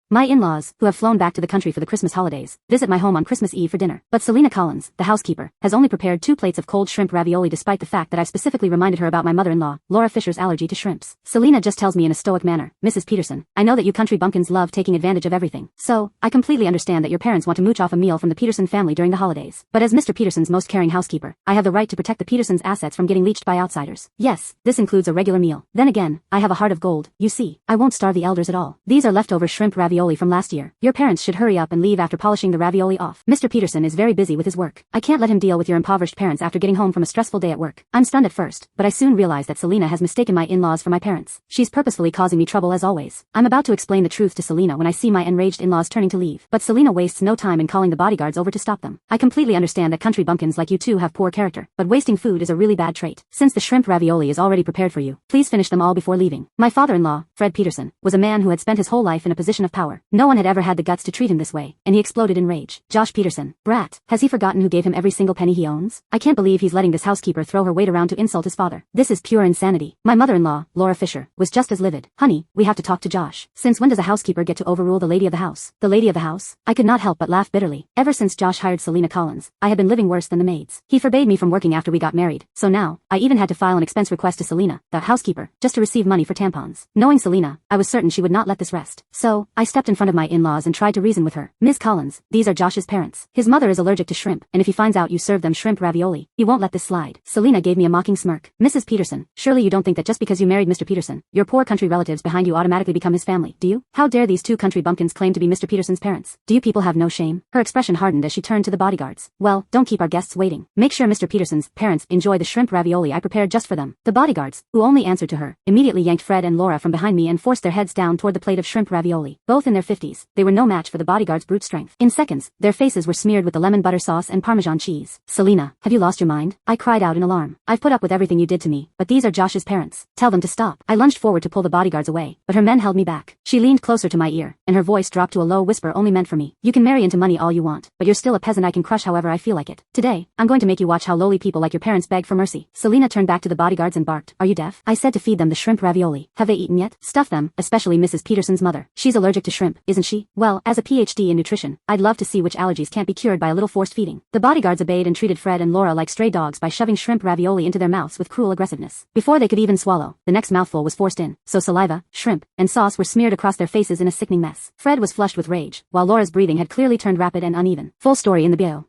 My in-laws, who have flown back to the country for the Christmas holidays, visit my home on Christmas Eve for dinner. But Selena Collins, the housekeeper, has only prepared 2 plates of cold shrimp ravioli despite the fact that I've specifically reminded her about my mother-in-law, Laura Fisher's allergy to shrimps. Selena just tells me in a stoic manner, "Mrs. Peterson, I know that you country bumpkins love taking advantage of everything. So, I completely understand that your parents want to mooch off a meal from the Peterson family during the holidays. But as Mr. Peterson's most caring housekeeper, I have the right to protect the Petersons' assets from getting leached by outsiders. Yes, this includes a regular meal. Then again, I have a heart of gold, you see. I won't starve the elders at all. These are leftover shrimp ravioli from last year. Your parents should hurry up and leave after polishing the ravioli off. Mr. Peterson is very busy with his work. I can't let him deal with your impoverished parents after getting home from a stressful day at work." I'm stunned at first, but I soon realize that Selena has mistaken my in-laws for my parents. She's purposefully causing me trouble as always. I'm about to explain the truth to Selena when I see my enraged in-laws turning to leave. But Selena wastes no time in calling the bodyguards over to stop them. I completely understand that country bumpkins like you two have poor character, but wasting food is a really bad trait. Since the shrimp ravioli is already prepared for you, please finish them all before leaving. My father-in-law, Fred Peterson, was a man who had spent his whole life in a position of power. No one had ever had the guts to treat him this way, and he exploded in rage. Josh Peterson, brat, has he forgotten who gave him every single penny he owns? I can't believe he's letting this housekeeper throw her weight around to insult his father. This is pure insanity. My mother-in-law, Laura Fisher, was just as livid. "Honey, we have to talk to Josh. Since when does a housekeeper get to overrule the lady of the house?" The lady of the house? I could not help but laugh bitterly. Ever since Josh hired Selena Collins, I had been living worse than the maids. He forbade me from working after we got married, so now, I even had to file an expense request to Selena, the housekeeper, just to receive money for tampons. Knowing Selena, I was certain she would not let this rest. So, I stepped in front of my in-laws and tried to reason with her. "Ms. Collins, these are Josh's parents. His mother is allergic to shrimp, and if he finds out you serve them shrimp ravioli, he won't let this slide." Selena gave me a mocking smirk. "Mrs. Peterson, surely you don't think that just because you married Mr. Peterson, your poor country relatives behind you automatically become his family, do you? How dare these 2 country bumpkins claim to be Mr. Peterson's parents? Do you people have no shame?" Her expression hardened as she turned to the bodyguards. "Well, don't keep our guests waiting. Make sure Mr. Peterson's parents enjoy the shrimp ravioli I prepared just for them." The bodyguards, who only answered to her, immediately yanked Fred and Laura from behind me and forced their heads down toward the plate of shrimp ravioli. Both in their 50s, they were no match for the bodyguards' brute strength. In seconds, their faces were smeared with the lemon butter sauce and Parmesan cheese. "Selena, have you lost your mind?" I cried out in alarm. "I've put up with everything you did to me, but these are Josh's parents. Tell them to stop." I lunged forward to pull the bodyguards away, but her men held me back. She leaned closer to my ear, and her voice dropped to a low whisper only meant for me. "You can marry into money all you want, but you're still a peasant I can crush however I feel like it. Today, I'm going to make you watch how lowly people like your parents beg for mercy." Selena turned back to the bodyguards and barked, "Are you deaf? I said to feed them the shrimp ravioli. Have they eaten yet? Stuff them, especially Mrs. Peterson's mother. She's allergic to shrimp, isn't she? Well, as a PhD in nutrition, I'd love to see which allergies can't be cured by a little forced feeding." The bodyguards obeyed and treated Fred and Laura like stray dogs by shoving shrimp ravioli into their mouths with cruel aggressiveness. Before they could even swallow, the next mouthful was forced in, so saliva, shrimp, and sauce were smeared across their faces in a sickening mess. Fred was flushed with rage, while Laura's breathing had clearly turned rapid and uneven. Full story in the bio.